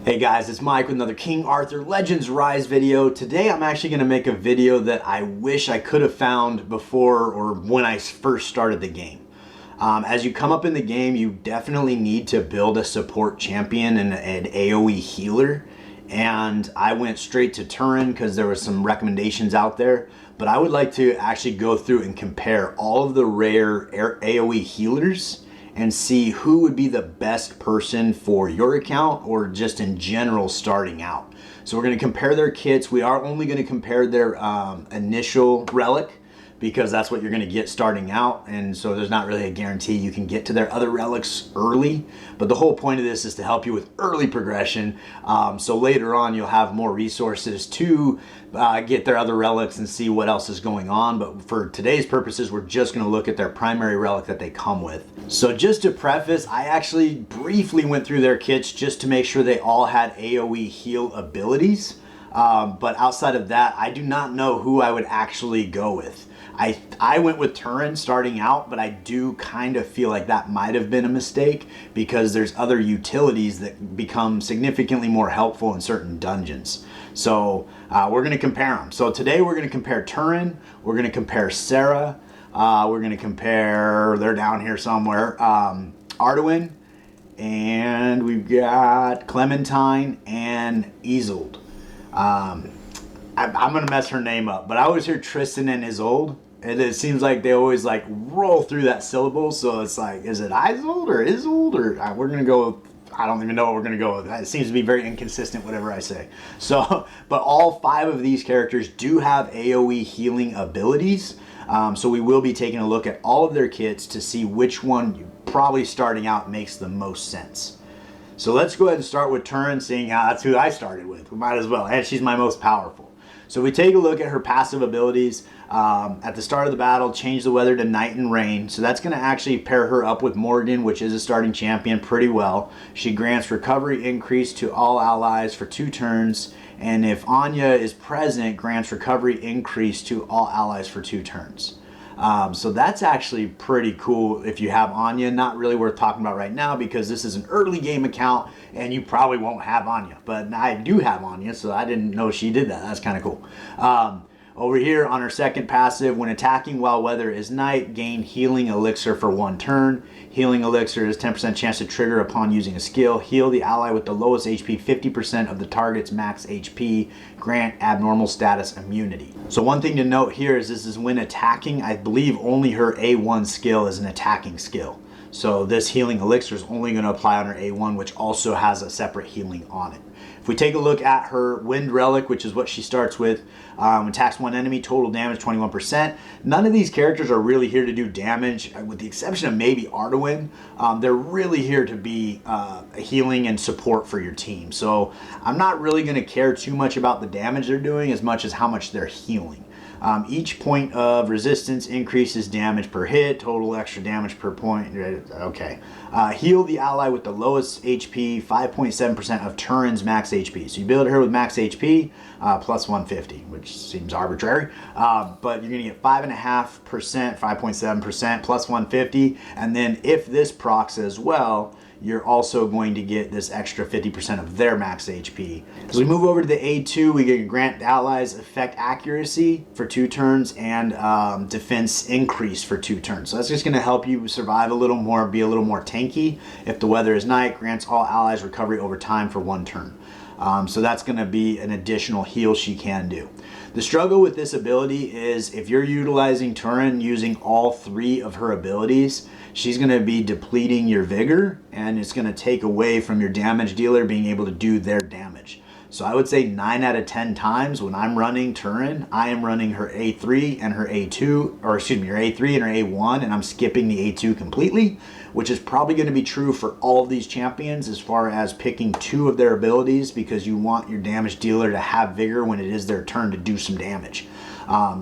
Hey guys, it's Mike with another King Arthur Legends Rise video. Today I'm actually going to make a video that I wish I could have found before or when I first started the game. As you come up in the game, you definitely need to build a support champion and an AoE healer. And I went straight to Turin because there were some recommendations out there. But I would like to actually go through and compare all of the rare AoE healers and see who would be the best person for your account or just in general starting out. So we're going to compare their kits. We are only going to compare their initial relic because that's what you're going to get starting out, and so there's not really a guarantee you can get to their other relics early, but the whole point of this is to help you with early progression, so later on you'll have more resources to get their other relics and see what else is going on. But for today's purposes, we're just going to look at their primary relic that they come with. So just to preface, I actually briefly went through their kits just to make sure they all had AoE heal abilities, but outside of that, I do not know who I would actually go with. I went with Turin starting out, but I do kind of feel like that might have been a mistake because there's other utilities that become significantly more helpful in certain dungeons. So we're going to compare them. So today we're going to compare Turin, we're going to compare Sarah, we're going to compare, they're down here somewhere, Ardoin, and we've got Clementine and Isolde. I'm going to mess her name up, but I always hear Tristan and Isolde. And it seems like they always like roll through that syllable. So it's like, is it Isolde or Isolde? Or we're going to go, I don't even know what we're going to go with. It seems to be very inconsistent, whatever I say. So, but all 5 of these characters do have AoE healing abilities. So we will be taking a look at all of their kits to see which one probably starting out makes the most sense. So let's go ahead and start with Turin, seeing how that's who I started with. We might as well, and she's my most powerful. So we take a look at her passive abilities. At the start of the battle, change the weather to night and rain. So that's going to actually pair her up with Morgan, which is a starting champion, pretty well. She grants recovery increase to all allies for 2 turns. And if Anya is present, grants recovery increase to all allies for 2 turns. So that's actually pretty cool if you have Anya. Not really worth talking about right now because this is an early game account and you probably won't have Anya. But I do have Anya, so I didn't know she did that. That's kind of cool. Over here on her second passive, when attacking while weather is night, gain healing elixir for 1 turn. Healing elixir is 10% chance to trigger upon using a skill. Heal the ally with the lowest HP 50% of the target's max HP. Grant abnormal status immunity. So one thing to note here is this is when attacking. I believe only her A1 skill is an attacking skill. So this healing elixir is only going to apply on her A1, which also has a separate healing on it. If we take a look at her wind relic, which is what she starts with, attacks 1 enemy, total damage 21%. None of these characters are really here to do damage, with the exception of maybe Ardoin. They're really here to be healing and support for your team. So I'm not really going to care too much about the damage they're doing as much as how much they're healing. Each point of resistance increases damage per hit, total extra damage per point. Okay. Heal the ally with the lowest HP, 5.7% of Turin's max HP. So you build her with max HP, plus 150, which seems arbitrary. But you're going to get 5.5%, 5.7%, plus 150. And then if this procs as well, you're also going to get this extra 50% of their max HP. As we move over to the A2, we get grant allies effect accuracy for 2 turns and defense increase for 2 turns. So that's just going to help you survive a little more, be a little more tanky. If the weather is night, grants all allies recovery over time for 1 turn. So that's going to be an additional heal she can do. The struggle with this ability is if you're utilizing Turin using all 3 of her abilities, she's going to be depleting your vigor and it's going to take away from your damage dealer being able to do their damage. So I would say 9 out of 10 times when I'm running Turin, I am running her A3 and her A2, or excuse me, her A3 and her A1, and I'm skipping the A2 completely, which is probably going to be true for all of these champions as far as picking 2 of their abilities because you want your damage dealer to have vigor when it is their turn to do some damage.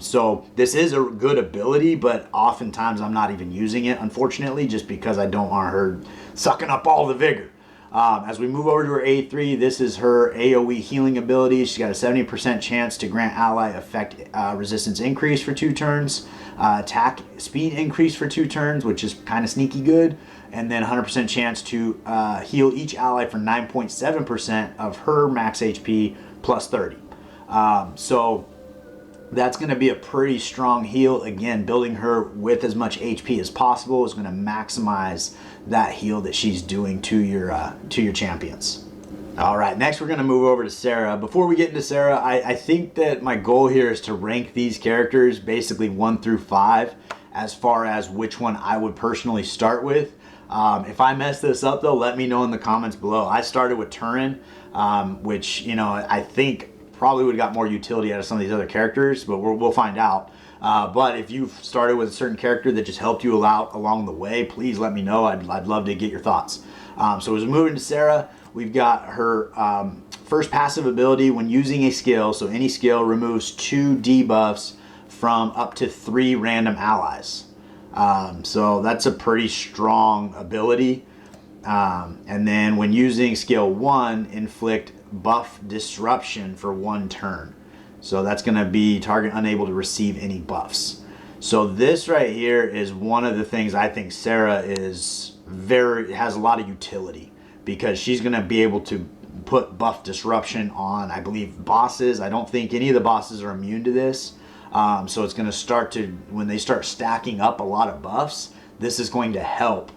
So this is a good ability, but oftentimes I'm not even using it, unfortunately, just because I don't want her sucking up all the vigor. As we move over to her A3, this is her AoE healing ability. She's got a 70% chance to grant ally effect resistance increase for 2 turns. attack speed increase for 2 turns, which is kind of sneaky good. And then 100% chance to heal each ally for 9.7% of her max HP plus 30. So that's going to be a pretty strong heal. Again, building her with as much HP as possible is going to maximize that heal that she's doing to your champions. All right, next we're going to move over to Sarah. Before we get into Sarah, I think that my goal here is to rank these characters basically 1 through 5 as far as which one I would personally start with. If I mess this up though, let me know in the comments below. I started with Turin, which, you know, I think probably would have got more utility out of some of these other characters, but we'll find out. But if you've started with a certain character that just helped you out along the way, please let me know. I'd love to get your thoughts. So as we move into Sarah, we've got her first passive ability when using a skill. So any skill removes 2 debuffs from up to 3 random allies. So that's a pretty strong ability. And then when using skill 1, inflict buff disruption for 1 turn. So that's going to be target unable to receive any buffs. So this right here is one of the things I think Sarah has a lot of utility, because she's going to be able to put buff disruption on, I believe, bosses. I don't think any of the bosses are immune to this. So it's going to start to, when they start stacking up a lot of buffs, this is going to help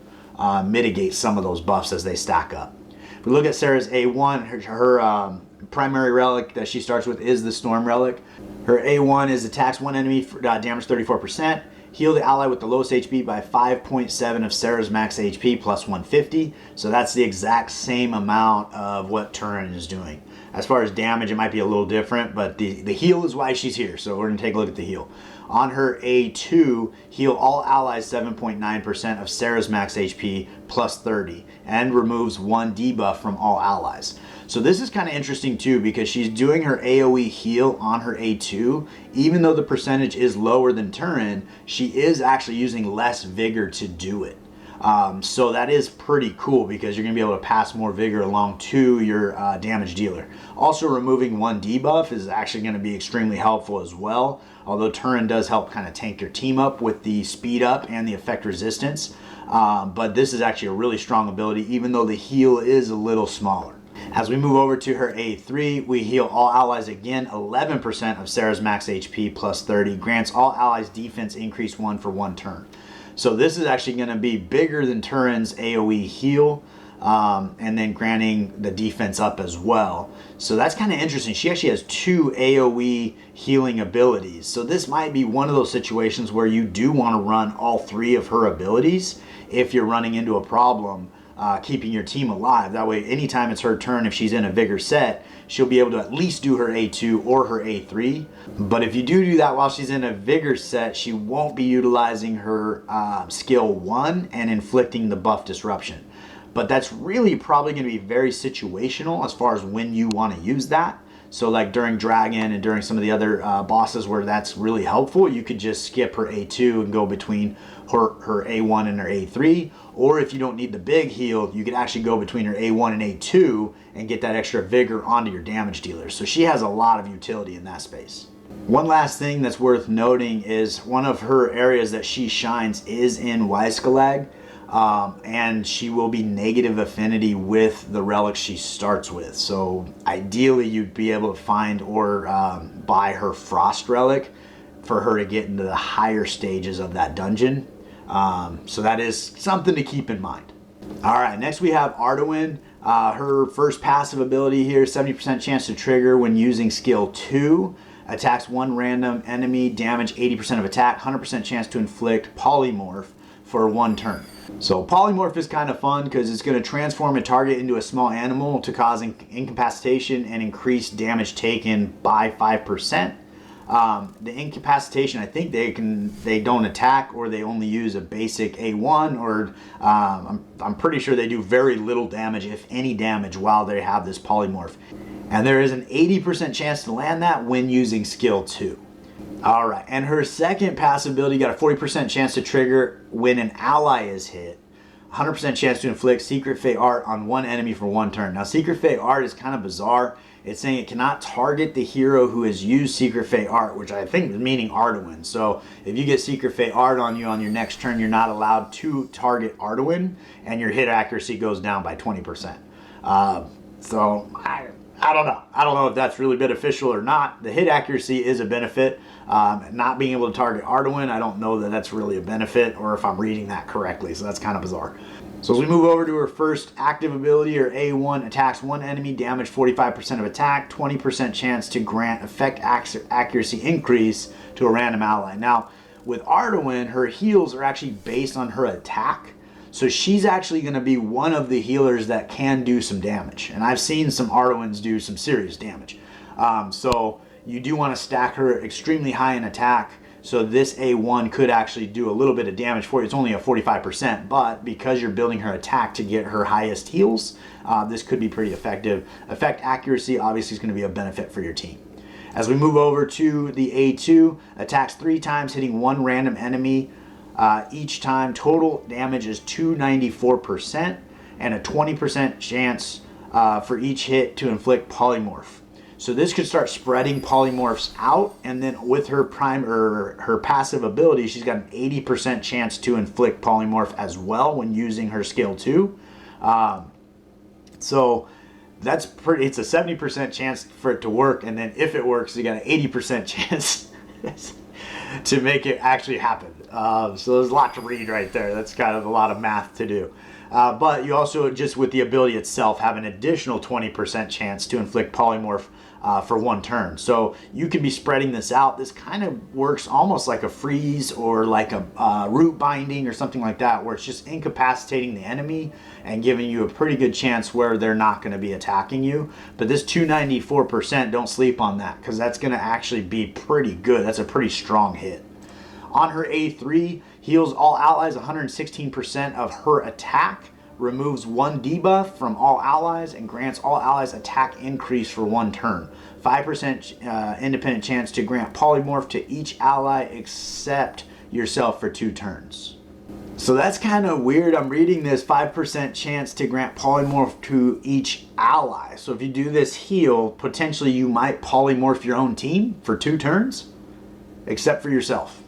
mitigate some of those buffs as they stack up. If we look at Sarah's A1, her primary relic that she starts with is the Storm Relic. Her A1 is attacks one enemy for damage 34%. Heal the ally with the lowest HP by 5.7 of Sarah's max HP plus 150. So that's the exact same amount of what Turin is doing. As far as damage, it might be a little different, but the heal is why she's here. So we're going to take a look at the heal. On her A2, heal all allies 7.9% of Sarah's max HP plus 30 and removes 1 debuff from all allies. So this is kind of interesting too, because she's doing her AoE heal on her A2. Even though the percentage is lower than Turin, she is actually using less vigor to do it. So that is pretty cool, because you're going to be able to pass more vigor along to your damage dealer. Also, removing 1 debuff is actually going to be extremely helpful as well. Although Turin does help kind of tank your team up with the speed up and the effect resistance. But this is actually a really strong ability, even though the heal is a little smaller. As we move over to her A3, we heal all allies again 11% of Sarah's max HP plus 30. Grants all allies defense increase 1 for 1 turn. So this is actually going to be bigger than Turin's AoE heal, and then granting the defense up as well. So that's kind of interesting. She actually has 2 AoE healing abilities. So this might be one of those situations where you do want to run all 3 of her abilities if you're running into a problem keeping your team alive. That way, anytime it's her turn, if she's in a vigor set, she'll be able to at least do her A2 or her A3. But if you do that while she's in a vigor set, she won't be utilizing her skill 1 and inflicting the buff disruption. But that's really probably going to be very situational as far as when you want to use that. So like during Dragon and during some of the other bosses where that's really helpful, you could just skip her A2 and go between her A1 and her A3. Or if you don't need the big heal, you could actually go between her A1 and A2 and get that extra vigor onto your damage dealer. So she has a lot of utility in that space. One last thing that's worth noting is one of her areas that she shines is in Isolde. And she will be negative affinity with the relics she starts with. So ideally you'd be able to find or buy her Frost relic for her to get into the higher stages of that dungeon. So that is something to keep in mind. All right, next we have Ardoin. Her first passive ability here, 70% chance to trigger when using skill 2. Attacks 1 random enemy, damage 80% of attack, 100% chance to inflict polymorph for 1 turn. So polymorph is kind of fun because it's going to transform a target into a small animal to cause incapacitation and increase damage taken by 5%. The incapacitation, I think they don't attack, or they only use a basic A1, or I'm pretty sure they do very little damage, if any damage, while they have this polymorph. And there is an 80% chance to land that when using skill 2. All right, and her second passive ability got a 40% chance to trigger when an ally is hit. 100% chance to inflict Secret Fate Art on one enemy for 1 turn. Now, Secret Fate Art is kind of bizarre. It's saying it cannot target the hero who has used Secret Fate Art, which I think is meaning Ardoin. So if you get Secret Fate Art on you on your next turn, you're not allowed to target Ardoin, and your hit accuracy goes down by 20%. So I don't know. I don't know if that's really beneficial or not. The hit accuracy is a benefit. Not being able to target Ardoin, I don't know that that's really a benefit, or if I'm reading that correctly. So that's kind of bizarre. So as we move over to her first active ability, or A1, attacks one enemy, damage 45% of attack, 20% chance to grant effect accuracy increase to a random ally. Now, with Ardoin, her heals are actually based on her attack. So she's actually going to be one of the healers that can do some damage. And I've seen some Ardoins do some serious damage. So you do want to stack her extremely high in attack. So this A1 could actually do a little bit of damage for you. It's only a 45%, but because you're building her attack to get her highest heals, this could be pretty effective. Effect accuracy obviously is going to be a benefit for your team. As we move over to the A2, attacks 3 times, hitting 1 random enemy. Each time, total damage is 294%, and a 20% chance for each hit to inflict polymorph. So this could start spreading polymorphs out, and then with her her passive ability, she's got an 80% chance to inflict polymorph as well when using her skill 2. So that's pretty. It's a 70% chance for it to work, and then if it works, you got an 80% chance to make it actually happen. So there's a lot to read right there. That's kind of a lot of math to do. But you also, just with the ability itself, have an additional 20% chance to inflict polymorph for 1 turn. So you could be spreading this out. This kind of works almost like a freeze or like a root binding or something like that, where it's just incapacitating the enemy and giving you a pretty good chance where they're not going to be attacking you. But this 294%, don't sleep on that, because that's going to actually be pretty good. That's a pretty strong hit. On her A3, heals all allies 116% of her attack, removes 1 debuff from all allies, and grants all allies attack increase for 1 turn. 5% independent chance to grant polymorph to each ally except yourself for 2 turns. So that's kind of weird. I'm reading this 5% chance to grant polymorph to each ally. So if you do this heal, potentially you might polymorph your own team for 2 turns, except for yourself.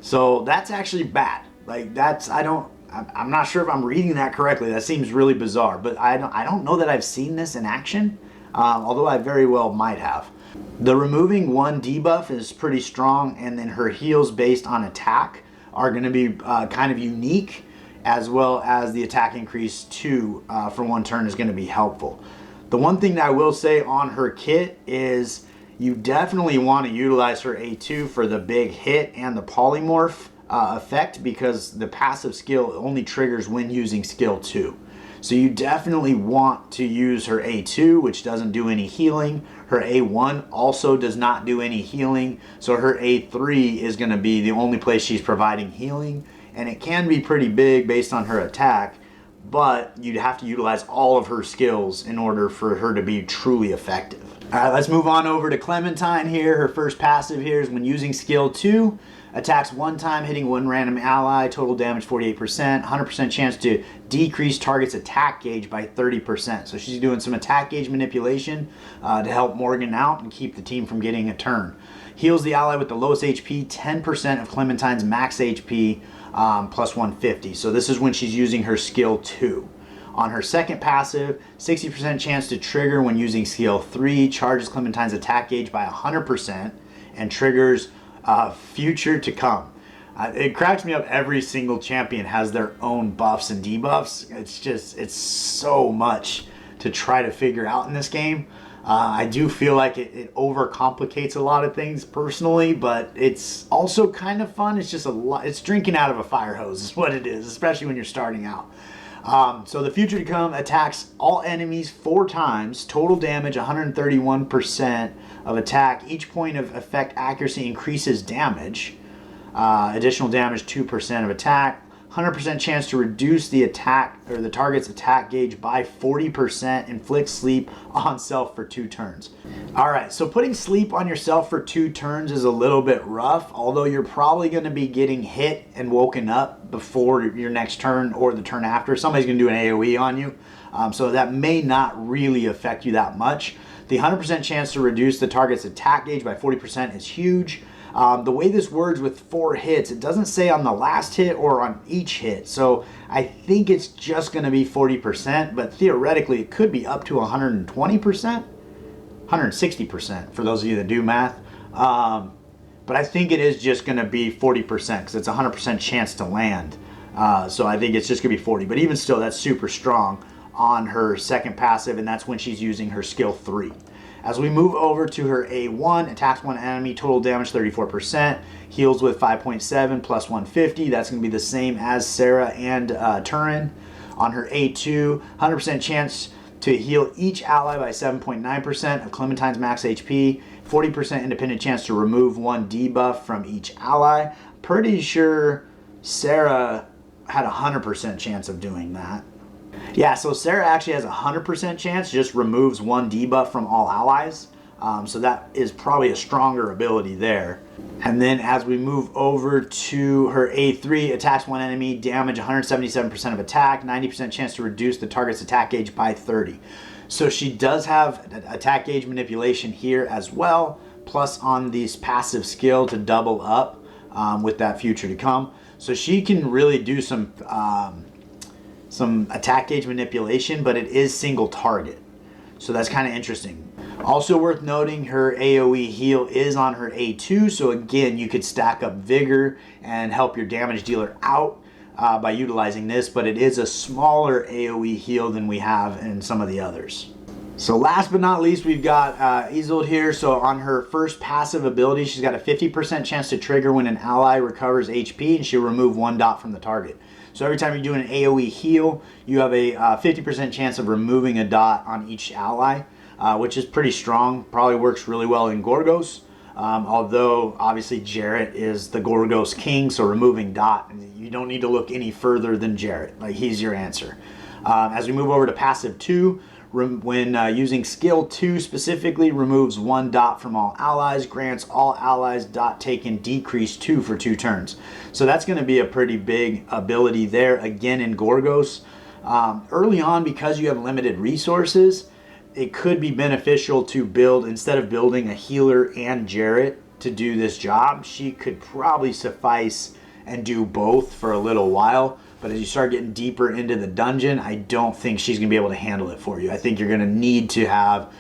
So that's actually bad. Like, that's, I'm not sure if I'm reading that correctly. That seems really bizarre, but I don't know that I've seen this in action, although I very well might have. The removing 1 debuff is pretty strong, and then her heals based on attack are going to be kind of unique, as well as the attack increase 2 for 1 turn is going to be helpful. The one thing that I will say on her kit is you definitely want to utilize her A2 for the big hit and the polymorph effect, because the passive skill only triggers when using skill 2. So you definitely want to use her A2, which doesn't do any healing. Her A1 also does not do any healing. So her A3 is going to be the only place she's providing healing. And it can be pretty big based on her attack, but you'd have to utilize all of her skills in order for her to be truly effective. All right, let's move on over to Clementine here. Her first passive here is when using skill 2, attacks 1 time, hitting 1 random ally, total damage 48%, 100% chance to decrease target's attack gauge by 30%. So she's doing some attack gauge manipulation to help Morgan out and keep the team from getting a turn. Heals the ally with the lowest HP, 10% of Clementine's max HP, plus 150. So this is when she's using her skill 2. On her second passive, 60% chance to trigger when using skill 3, charges Clementine's attack gauge by 100%, and triggers future to come. It cracks me up. Every single champion has their own buffs and debuffs. It's so much to try to figure out in this game. I do feel like it overcomplicates a lot of things personally, but it's also kind of fun. It's just a lot. It's drinking out of a fire hose is what it is, especially when you're starting out. So the future to come attacks all enemies 4 times, total damage 131% of attack. Each point of effect accuracy increases damage. Additional damage 2% of attack. 100% chance to reduce the attack or the target's attack gauge by 40%, inflict sleep on self for 2 turns. All right, so putting sleep on yourself for 2 turns is a little bit rough, although you're probably going to be getting hit and woken up before your next turn or the turn after. Somebody's going to do an AoE on you, so that may not really affect you that much. The 100% chance to reduce the target's attack gauge by 40% is huge. The way this works with 4 hits, it doesn't say on the last hit or on each hit. So I think it's just going to be 40%, but theoretically it could be up to 120%, 160% for those of you that do math. But I think it is just going to be 40% because it's a 100% chance to land. So I think it's just going to be 40. But even still, that's super strong on her second passive, and that's when she's using her skill 3. As we move over to her A1, attacks one enemy, total damage 34%, heals with 5.7 plus 150. That's going to be the same as Sarah and Turin. On her A2, 100% chance to heal each ally by 7.9% of Clementine's max HP, 40% independent chance to remove 1 debuff from each ally. Pretty sure Sarah had a 100% chance of doing that. Yeah, so Sarah actually has a 100% chance, just removes 1 debuff from all allies. So that is probably a stronger ability there. And then as we move over to her A3, attacks one enemy, damage 177% of attack, 90% chance to reduce the target's attack gauge by 30. So she does have attack gauge manipulation here as well, plus on this passive skill to double up with that future to come. So she can really do some attack gauge manipulation, but it is single target. So that's kind of interesting. Also worth noting, her AoE heal is on her A2. So again, you could stack up Vigor and help your damage dealer out by utilizing this, but it is a smaller AoE heal than we have in some of the others. So last but not least, we've got Isolde here. So on her first passive ability, she's got a 50% chance to trigger when an ally recovers HP, and she'll remove 1 dot from the target. So every time you're doing an AoE heal, you have a 50% chance of removing a dot on each ally, which is pretty strong. Probably works really well in Gorgos. Although obviously Jarrett is the Gorgos king, so removing dot, you don't need to look any further than Jarrett. Like, he's your answer. As we move over to passive 2, when using skill 2 specifically, removes 1 dot from all allies, grants all allies dot taken decrease 2 for 2 turns. So that's going to be a pretty big ability there, again in Gorgos. Early on, because you have limited resources, it could be beneficial to build, instead of building a healer and Jarrett to do this job, she could probably suffice and do both for a little while. But as you start getting deeper into the dungeon, I don't think she's going to be able to handle it for you. I think you're going to need to have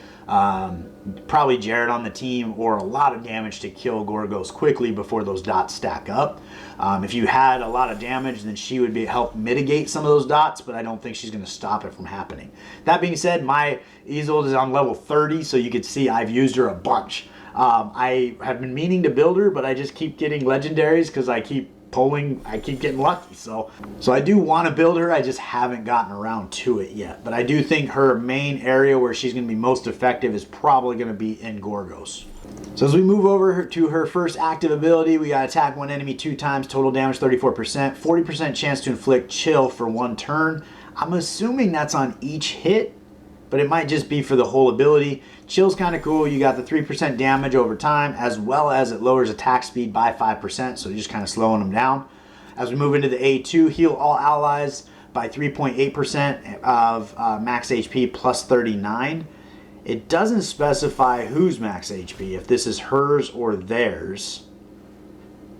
probably Jarrett on the team or a lot of damage to kill Gorgos quickly before those dots stack up. If you had a lot of damage, then she would help mitigate some of those dots, but I don't think she's going to stop it from happening. That being said, my Isolde is on level 30, so you can see I've used her a bunch. I have been meaning to build her, but I just keep getting legendaries because I keep getting lucky. So I do want to build her, I just haven't gotten around to it yet. But I do think her main area where she's going to be most effective is probably going to be in Gorgos. So as we move over to her first active ability, we got attack one enemy 2 times, total damage 34%, 40% chance to inflict chill for 1 turn. I'm assuming that's on each hit, but it might just be for the whole ability. Chill's kind of cool. You got the 3% damage over time, as well as it lowers attack speed by 5%, so you're just kind of slowing them down. As we move into the A2, heal all allies by 3.8% of max HP plus 39. It doesn't specify whose max HP, if this is hers or theirs.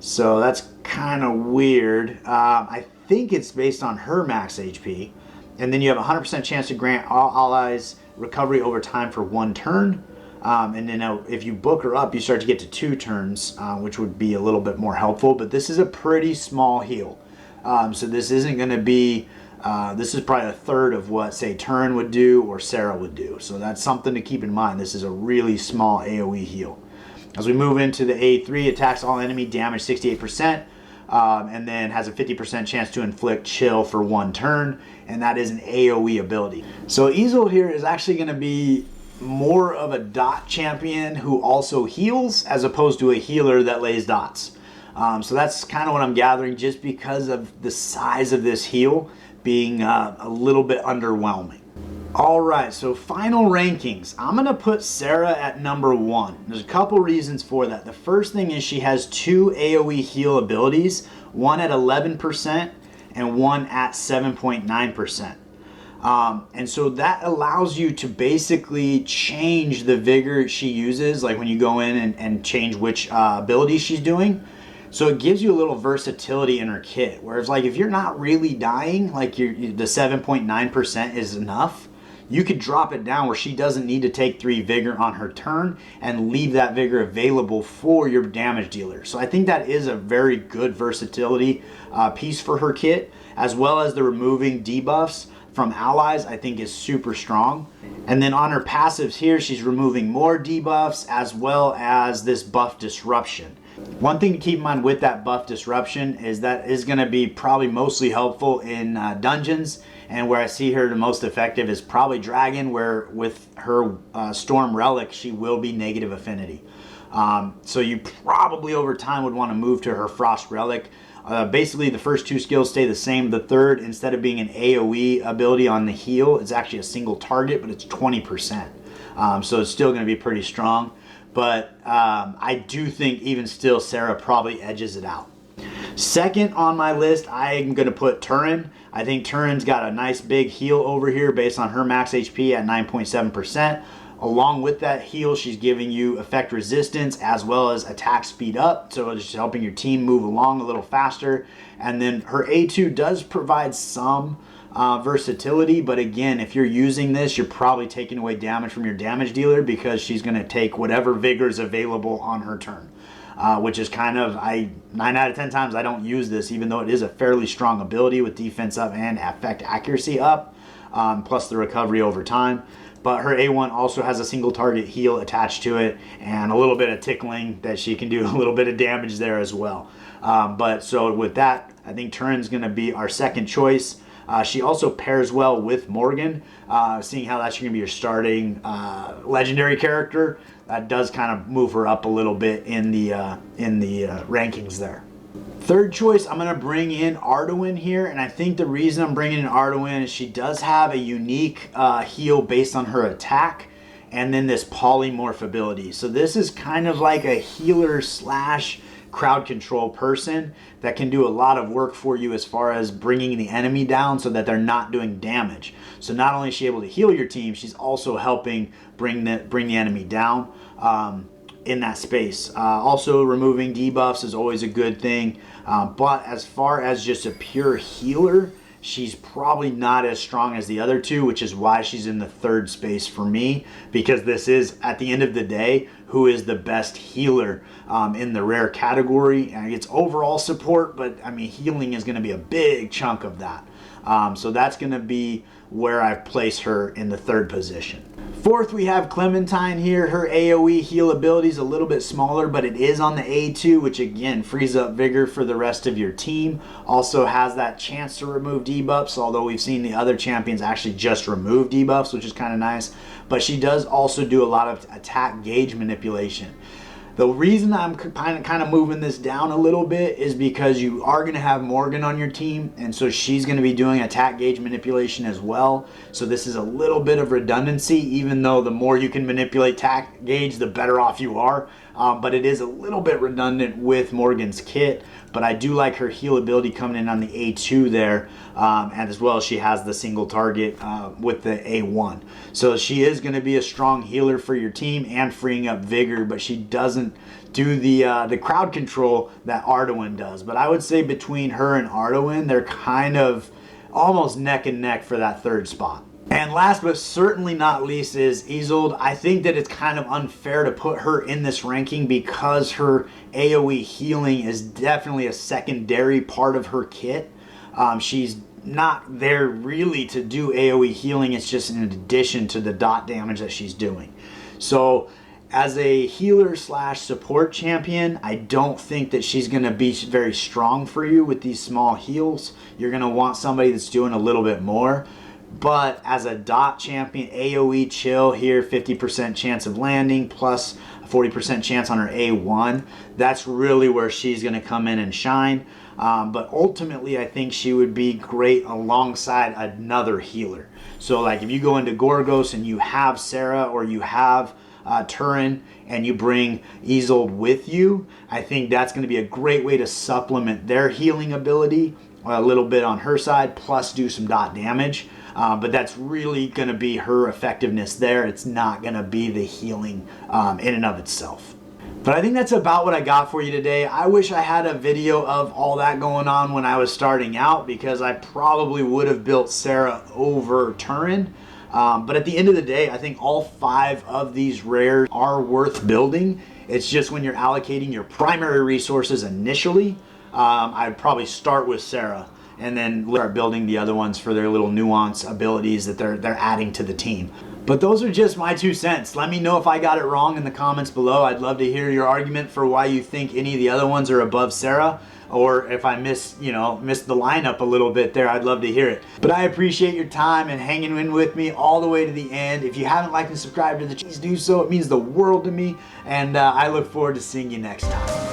So that's kind of weird. I think it's based on her max HP. And then you have a 100% chance to grant all allies recovery over time for 1 turn. And then if you book her up, you start to get to 2 turns, which would be a little bit more helpful. But this is a pretty small heal. So this isn't going to be, this is probably a third of what, say, Turin would do or Sarah would do. So that's something to keep in mind. This is a really small AoE heal. As we move into the A3, attacks all enemy, damage 68%. And then has a 50% chance to inflict chill for 1 turn, and that is an AoE ability. So Isolde here is actually going to be more of a dot champion who also heals, as opposed to a healer that lays dots. So that's kind of what I'm gathering, just because of the size of this heal being a little bit underwhelming. All right, so final rankings. I'm gonna put Sarah at number 1. There's a couple reasons for that. The first thing is she has 2 AoE heal abilities, one at 11% and one at 7.9%. And so that allows you to basically change the vigor she uses, like when you go in and change which ability she's doing. So it gives you a little versatility in her kit. Whereas like if you're not really dying, like the 7.9% is enough, you could drop it down where she doesn't need to take 3 vigor on her turn and leave that vigor available for your damage dealer. So I think that is a very good versatility piece for her kit, as well as the removing debuffs from allies, I think is super strong. And then on her passives here, she's removing more debuffs as well as this buff disruption. One thing to keep in mind with that buff disruption is that is going to be probably mostly helpful in dungeons, and where I see her the most effective is probably Dragon, where with her Storm Relic she will be negative affinity. So you probably over time would want to move to her Frost Relic. Basically the first 2 skills stay the same. The third, instead of being an AoE ability on the heal, it's actually a single target, but it's 20%. So it's still going to be pretty strong. But I do think even still Sarah probably edges it out. Second on my list, I'm going to put Turin. I think Turin's got a nice big heal over here based on her max HP at 9.7%. Along with that heal, she's giving you effect resistance as well as attack speed up. So it's just helping your team move along a little faster. And then her A2 does provide some versatility, but again, if you're using this, you're probably taking away damage from your damage dealer, because she's going to take whatever vigor is available on her turn. Which is kind of, 9 out of 10 times I don't use this, even though it is a fairly strong ability with defense up and effect accuracy up, plus the recovery over time. But her A1 also has a single target heal attached to it and a little bit of tickling that she can do a little bit of damage there as well. But so with that, I think Turin's going to be our second choice. She also pairs well with Morgan, seeing how that's going to be your starting legendary character. That does kind of move her up a little bit in the rankings there. Third choice, I'm going to bring in Ardoin here, and I think the reason I'm bringing in Ardoin is she does have a unique heal based on her attack, and then this polymorph ability. So this is kind of like a healer slash crowd control person that can do a lot of work for you as far as bringing the enemy down so that they're not doing damage. So not only is she able to heal your team, she's also helping bring the enemy down in that space. Also removing debuffs is always a good thing, but as far as just a pure healer, she's probably not as strong as the other two, which is why she's in the third space for me, because this is, at the end of the day, who is the best healer in the rare category. And it's overall support, but I mean, healing is going to be a big chunk of that. So that's going to be where I place her in the third position. Fourth, we have Clementine here. Her AoE heal ability is a little bit smaller, but it is on the A2, which again frees up vigor for the rest of your team. Also has that chance to remove debuffs, although we've seen the other champions actually just remove debuffs, which is kind of nice. But she does also do a lot of attack gauge manipulation. The reason I'm kind of moving this down a little bit is because you are going to have Morgan on your team, and so she's going to be doing attack gauge manipulation as well. So this is a little bit of redundancy, even though the more you can manipulate attack gauge, the better off you are. But it is a little bit redundant with Morgan's kit. But I do like her heal ability coming in on the A2 there, and as well as she has the single target with the A1. So she is going to be a strong healer for your team and freeing up vigor, but she doesn't do the crowd control that Ardoin does. But I would say between her and Ardoin, they're kind of almost neck and neck for that third spot. And last but certainly not least is Isolde. I think that it's kind of unfair to put her in this ranking because her AoE healing is definitely a secondary part of her kit. She's not there really to do AoE healing. It's just in addition to the dot damage that she's doing. So as a healer slash support champion, I don't think that she's going to be very strong for you with these small heals. You're going to want somebody that's doing a little bit more. But as a dot champion, AoE chill here, 50% chance of landing plus 40% chance on her A1. That's really where she's going to come in and shine. But ultimately, I think she would be great alongside another healer. So like if you go into Gorgos and you have Sarah or you have Turin and you bring Isolde with you, I think that's going to be a great way to supplement their healing ability a little bit on her side, plus do some dot damage. But that's really going to be her effectiveness there. It's not going to be the healing in and of itself. But I think that's about what I got for you today. I wish I had a video of all that going on when I was starting out, because I probably would have built Sarah over Turin. But at the end of the day, I think all 5 of these rares are worth building. It's just when you're allocating your primary resources initially, I'd probably start with Sarah and then start building the other ones for their little nuance abilities that they're adding to the team. But those are just my 2 cents. Let me know if I got it wrong in the comments below. I'd love to hear your argument for why you think any of the other ones are above Sarah, or if I missed the lineup a little bit there, I'd love to hear it. But I appreciate your time and hanging in with me all the way to the end. If you haven't liked and subscribed to the channel, please do so. It means the world to me, and I look forward to seeing you next time.